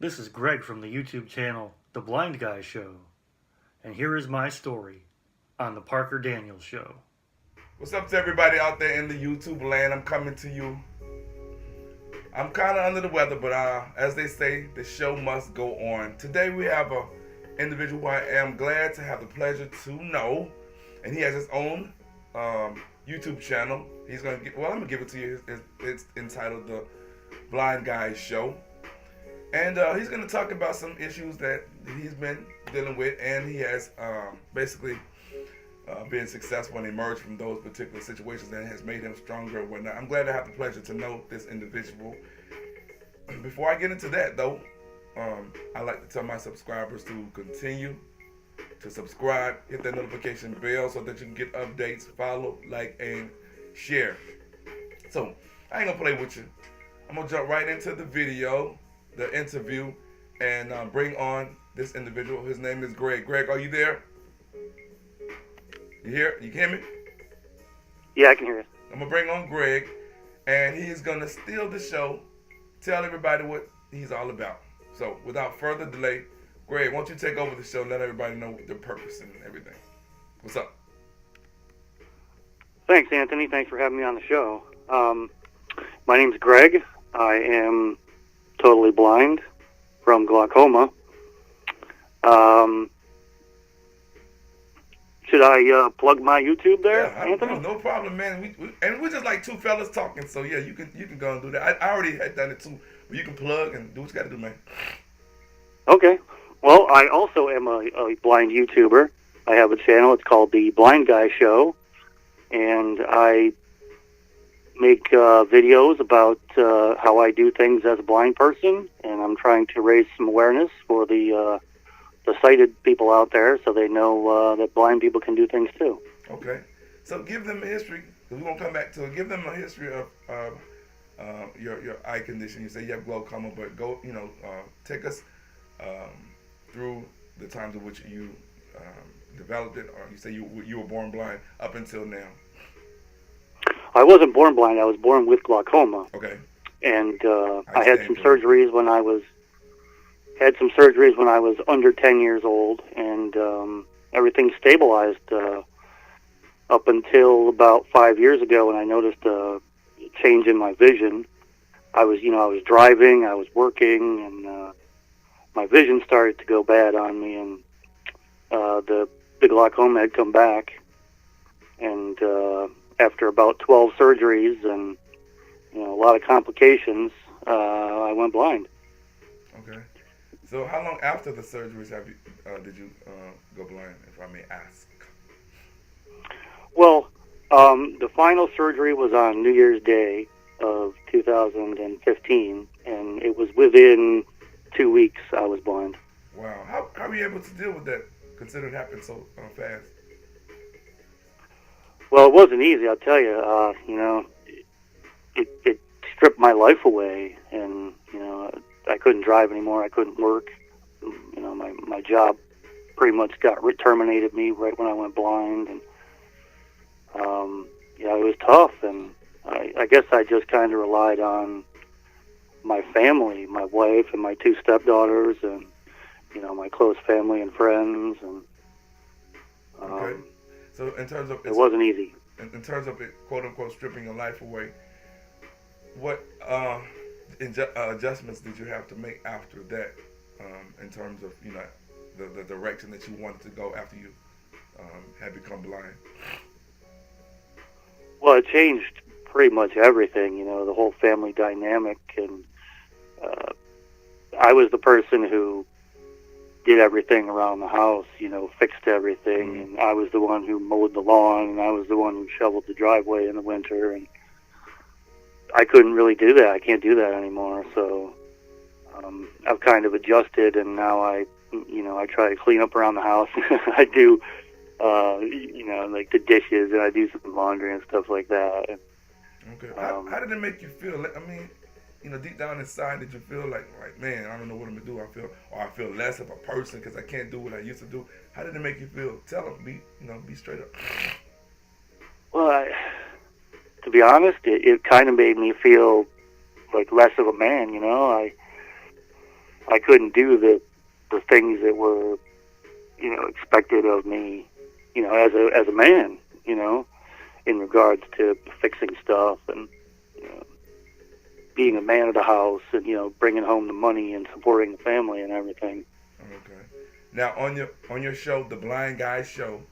This is Greg from the YouTube channel The Blind Guy Show, and here is my story on The Parker Daniels Show. What's up to everybody out there in the YouTube land? I'm coming to you. I'm kind of under the weather, but as they say, the show must go on. Today we have a individual who I am glad to have the pleasure to know, and he has his own YouTube channel. I'm gonna give it to you. It's entitled The Blind Guy Show. And he's going to talk about some issues that he's been dealing with, and he has basically been successful and emerged from those particular situations that has made him stronger and whatnot. I'm glad to have the pleasure to know this individual. Before I get into that, though, I like to tell my subscribers to continue to subscribe, hit that notification bell so that you can get updates, follow, like, and share. So, I ain't going to play with you. I'm going to jump right into the video, the interview, and bring on this individual. His name is Greg. Greg, are you there? You here? You hear me? Yeah, I can hear you. I'm going to bring on Greg, and he's going to steal the show, tell everybody what he's all about. So, without further delay, Greg, why don't you take over the show and let everybody know the purpose and everything. What's up? Thanks, Anthony. Thanks for having me on the show. My name's Greg. I am totally blind from glaucoma. Should I plug my YouTube there, Anthony? No problem, man. We're just like two fellas talking, so yeah, you can go and do that. I already had done it too, but you can plug and do what you got to do, man. Okay. Well, I also am a blind YouTuber. I have a channel. It's called The Blind Guy Show, and I make videos about how I do things as a blind person, and I'm trying to raise some awareness for the sighted people out there so they know that blind people can do things too. Okay. So give them a history, because we're going to come back to it. Give them a history of your eye condition. You say you have glaucoma, but take us through the times in which you developed it, or you say you were born blind up until now. I wasn't born blind. I was born with glaucoma. Okay. And I had some surgeries when I was under 10 years old, and everything stabilized up until about 5 years ago, when I noticed a change in my vision. I was driving, I was working, and my vision started to go bad on me, and the glaucoma had come back, and after about 12 surgeries and a lot of complications, I went blind. Okay. So how long after the surgeries did you go blind, if I may ask? Well, the final surgery was on New Year's Day of 2015, and it was within 2 weeks I was blind. Wow. How were you able to deal with that, considering it happened so fast? Well, it wasn't easy, I'll tell you. It stripped my life away, and I couldn't drive anymore. I couldn't work. My job pretty much terminated me right when I went blind, and it was tough. And I guess I just kind of relied on my family, my wife, and my two stepdaughters, and my close family and friends. And okay. So in terms of it wasn't easy. In terms of it, quote unquote, stripping your life away, what adjustments did you have to make after that, in terms of the direction that you wanted to go after you had become blind? Well, it changed pretty much everything. The whole family dynamic, and I was the person who did everything around the house, fixed everything, Mm-hmm. and I was the one who mowed the lawn, and I was the one who shoveled the driveway in the winter, and I couldn't really do that. I can't do that anymore, so I've kind of adjusted, and now I try to clean up around the house. I do, like the dishes, and I do some laundry and stuff like that. Okay. How did it make you feel? I mean, deep down inside, did you feel like, man, I don't know what I'm gonna do? I feel less of a person because I can't do what I used to do. How did it make you feel? Tell them, be straight up. Well, to be honest, it kind of made me feel like less of a man. I couldn't do the things that were, expected of me, as a man, in regards to fixing stuff and being a man of the house and bringing home the money and supporting the family and everything. Okay. Now on your show, the Blind Guy Show,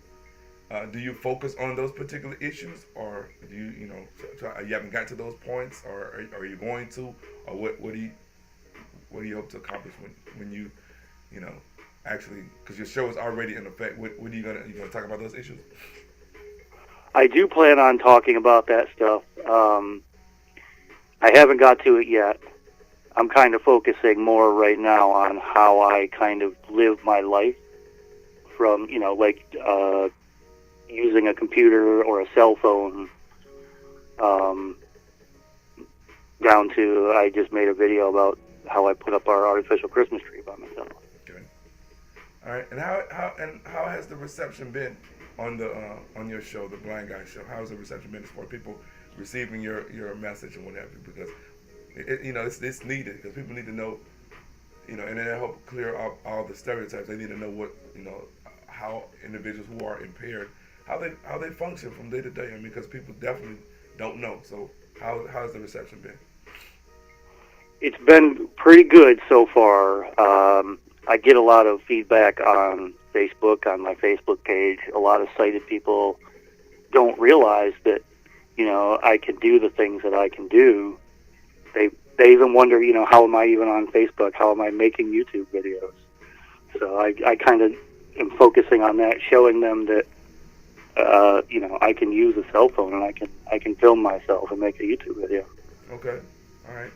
do you focus on those particular issues, or do you you haven't got to those points, or are you going to, or what do you hope to accomplish when you actually, because your show is already in effect, what are you gonna talk about those issues? I do plan on talking about that stuff. I haven't got to it yet. I'm kind of focusing more right now on how I kind of live my life from, using a computer or a cell phone, down to I just made a video about how I put up our artificial Christmas tree by myself. Okay. All right. And how has the reception been on your show, the Blind Guy Show? How has the reception been for people receiving your message and what have you? Because it's needed, because people need to know, and then it help clear up all the stereotypes. They need to know what how individuals who are impaired, how they function from day to day. I mean, because people definitely don't know. So how has the reception been? It's been pretty good so far. I get a lot of feedback on Facebook, on my Facebook page. A lot of sighted people don't realize that I can do the things that I can do. They even wonder, how am I even on Facebook? How am I making YouTube videos? So I kind of am focusing on that, showing them that I can use a cell phone and I can film myself and make a YouTube video. Okay, all right.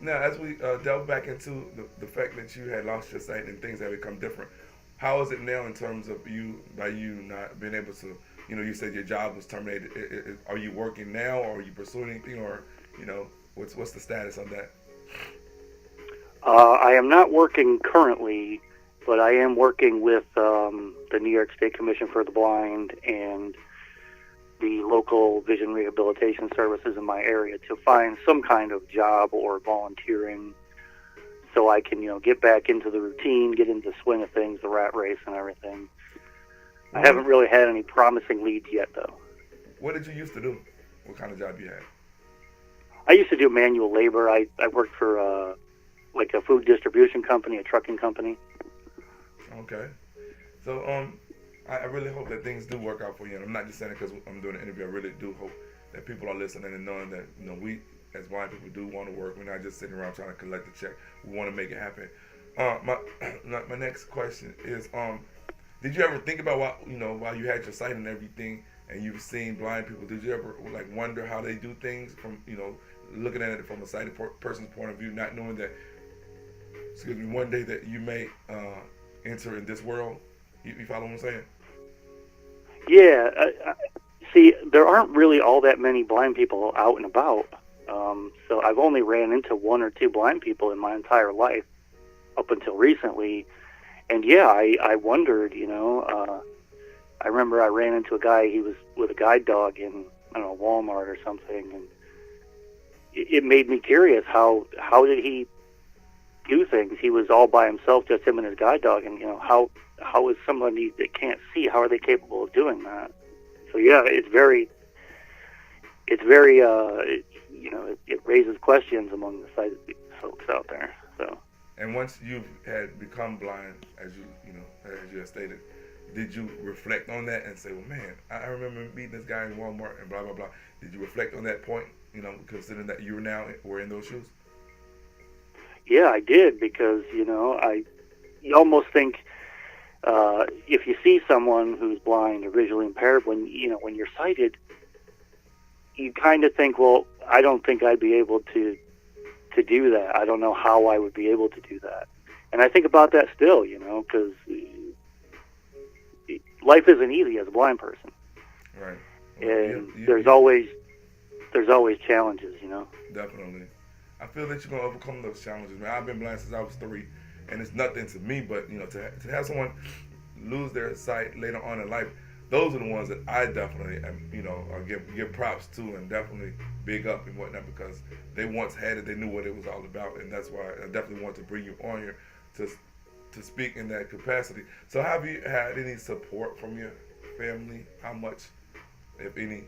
Now, as we delve back into the fact that you had lost your sight and things have become different, how is it now in terms of you not being able to, you said your job was terminated. Are you working now, or are you pursuing anything, or, what's the status on that? I am not working currently, but I am working with the New York State Commission for the Blind and the local vision rehabilitation services in my area to find some kind of job or volunteering so I can, get back into the routine, get into the swing of things, the rat race and everything. I haven't really had any promising leads yet, though. What did you used to do? What kind of job you had? I used to do manual labor. I worked for a food distribution company, a trucking company. Okay. So I really hope that things do work out for you. And I'm not just saying it because I'm doing an interview. I really do hope that people are listening and knowing that we as blind people do want to work. We're not just sitting around trying to collect a check. We want to make it happen. My next question is did you ever think about while you had your sight and everything, and you've seen blind people, did you ever wonder how they do things from looking at it from a sighted person's point of view, not knowing that one day that you may enter in this world? You follow what I'm saying? Yeah. See, there aren't really all that many blind people out and about. So I've only ran into one or two blind people in my entire life up until recently. And yeah, I wondered, I remember I ran into a guy, he was with a guide dog in, Walmart or something. And it made me curious, how did he do things? He was all by himself, just him and his guide dog. And, how is somebody that can't see, how are they capable of doing that? So yeah, it raises questions among the sighted folks out there. So. And once you had become blind, as you had stated, did you reflect on that and say, well, man, I remember meeting this guy in Walmart and blah, blah, blah. Did you reflect on that point, considering that you were in those shoes? Yeah, I did, because, you almost think, if you see someone who's blind or visually impaired, when you're sighted, you kind of think, well, I don't think I'd be able to do that. I don't know how I would be able to do that. And I think about that still, because life isn't easy as a blind person. Right. And there's always challenges, Definitely. I feel that you're going to overcome those challenges, man. I've been blind since I was 3, and it's nothing to me, but, to have someone lose their sight later on in life, those are the ones that I definitely give props to and definitely big up and whatnot because they once had it, they knew what it was all about, and that's why I definitely want to bring you on here to speak in that capacity. So have you had any support from your family? How much, if any?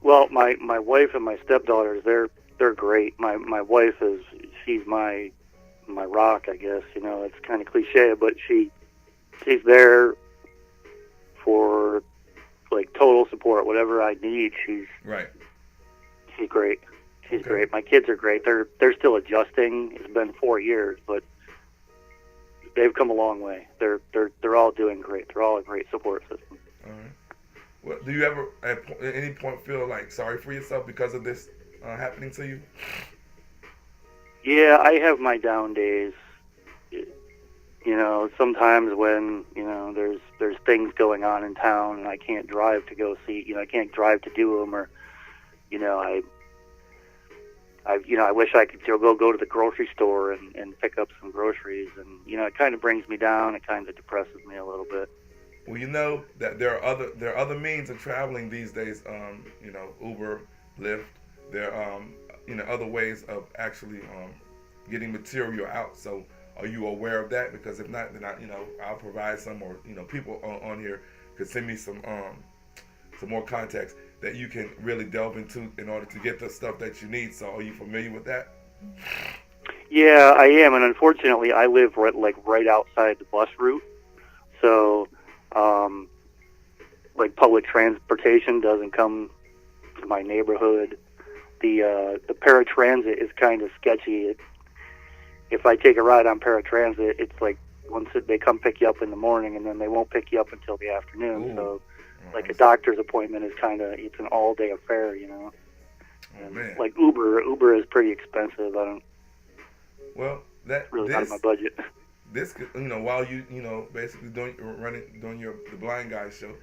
Well, my wife and my stepdaughters, they're great. My wife she's my rock, I guess. You know, it's kind of cliche, but she's there for like total support, whatever I need. She's Right. great. She's Okay. great. My kids are great. They're still adjusting. It's been 4 years, but they've come a long way. They're all doing great. They're all a great support system. All right. Well, do you ever at any point feel like sorry for yourself because of this happening to you? Yeah, I have my down days. You know, sometimes when there's things going on in town and I can't drive to go see. I can't drive to do them, or I wish I could go to the grocery store and pick up some groceries, and it kind of brings me down. It kind of depresses me a little bit. Well, you know that there are other means of traveling these days. Uber, Lyft. There are other ways of actually getting material out. So are you aware of that? Because if not, then I'll provide some, or people on here could send me some more contacts that you can really delve into in order to get the stuff that you need. So are you familiar with that? Yeah, I am, and unfortunately, I live right outside the bus route, so public transportation doesn't come to my neighborhood. The paratransit is kind of sketchy. If I take a ride on paratransit, it's like they come pick you up in the morning, and then they won't pick you up until the afternoon. Ooh. So, a doctor's appointment is it's an all day affair, Oh, And, man. like Uber is pretty expensive. I don't Well, that really out of my budget. this could, while you basically doing the blind guy show,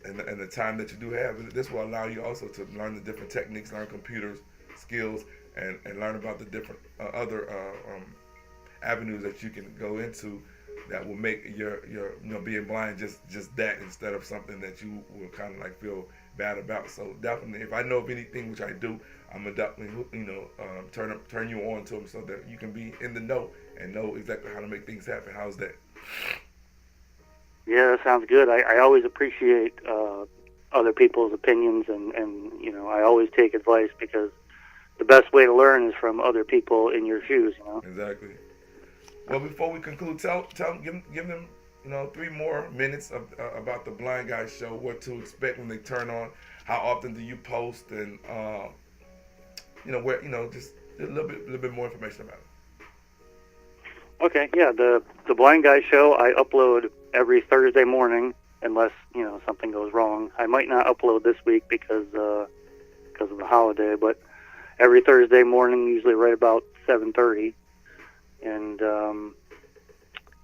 and the time that you do have, this will allow you also to learn the different techniques, learn computers skills, and learn about the different other avenues that you can go into that will make your being blind just that, instead of something that you will kind of like feel bad about. So definitely, if I know of anything, which I do, I'm gonna definitely turn you on to them so that you can be in the know and know exactly how to make things happen. How's that? Yeah, that sounds good. I always appreciate other people's opinions, and I always take advice, because the best way to learn is from other people in your shoes. Exactly. Well, before we conclude, give them 3 more minutes of about the Blind Guy Show, what to expect when they turn on, how often do you post, and where just a little bit more information about it. Okay, yeah, the Blind Guy Show, I upload every Thursday morning, unless something goes wrong. I might not upload this week because of the holiday, but every Thursday morning, usually right about 7:30. And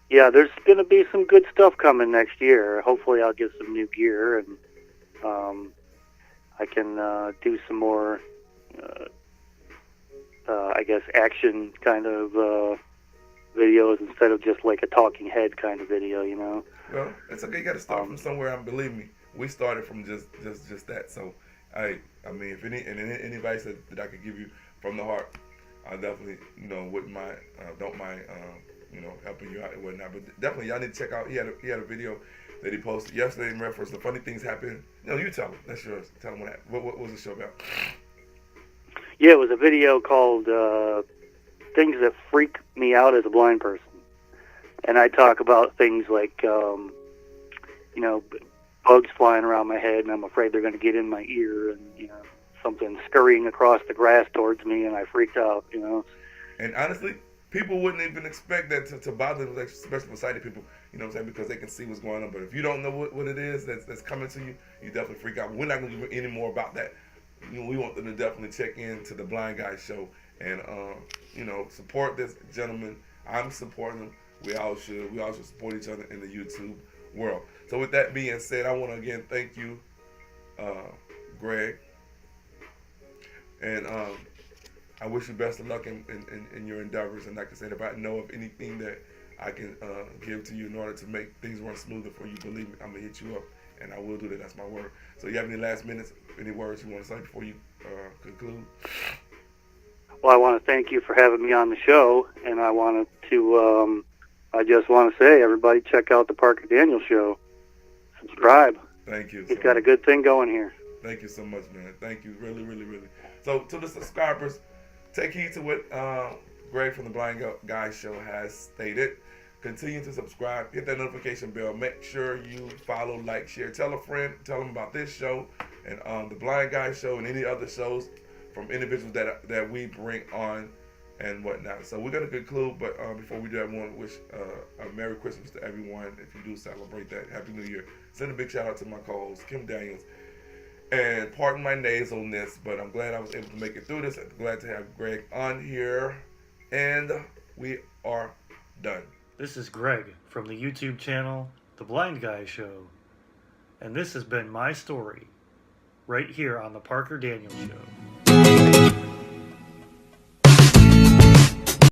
there's going to be some good stuff coming next year. Hopefully, I'll get some new gear, and I can do some more, action kind of videos instead of just like a talking head kind of video. Well, it's okay. You got to start from somewhere, and believe me, we started from just that. So, I mean, if any advice that I could give you from the heart, I definitely, wouldn't mind, don't mind, helping you out and whatnot. But definitely, y'all need to check out. He had a video that he posted yesterday in reference to funny things happen. You tell him. That's yours. Tell him what happened. What was the show about? Yeah, it was a video called "Things That Freak Me Out as a Blind Person," and I talk about things like, bugs flying around my head, and I'm afraid they're going to get in my ear, and something scurrying across the grass towards me, and I freaked out, And honestly, people wouldn't even expect that to bother them, especially for sighted people, because they can see what's going on. But if you don't know what it is that's coming to you, you definitely freak out. We're not going to give any more about that. We want them to definitely check in to the Blind Guy Show and, support this gentleman. I'm supporting him. We all should. We all should support each other in the YouTube world. So with that being said, I want to again thank you, Greg. And I wish you best of luck in your endeavors. And like I said, if I know of anything that I can give to you in order to make things run smoother for you. Believe me, I'm gonna hit you up, and I will do that. That's my word. So, you have any last minutes, any words you want to say before you conclude? Well, I want to thank you for having me on the show, and I just want to say, everybody, check out the Parker Daniels Show. Subscribe. Thank you. He's got a good thing going here. Thank you so much, man. Thank you, really, really, really. So, to the subscribers, take heed to what Greg from the Blind Guy Show has stated. Continue to subscribe. Hit that notification bell. Make sure you follow, like, share. Tell a friend. Tell them about this show and the Blind Guy Show and any other shows from individuals that we bring on and whatnot. So we're going to conclude, but before we do, I want to wish a Merry Christmas to everyone. If you do celebrate that, Happy New Year. Send a big shout out to my co-host, Kim Daniels. And pardon my nasalness, but I'm glad I was able to make it through this. I'm glad to have Greg on here. And we are done. This is Greg from the YouTube channel, The Blind Guy Show. And this has been my story, right here on The Parker Daniels Show.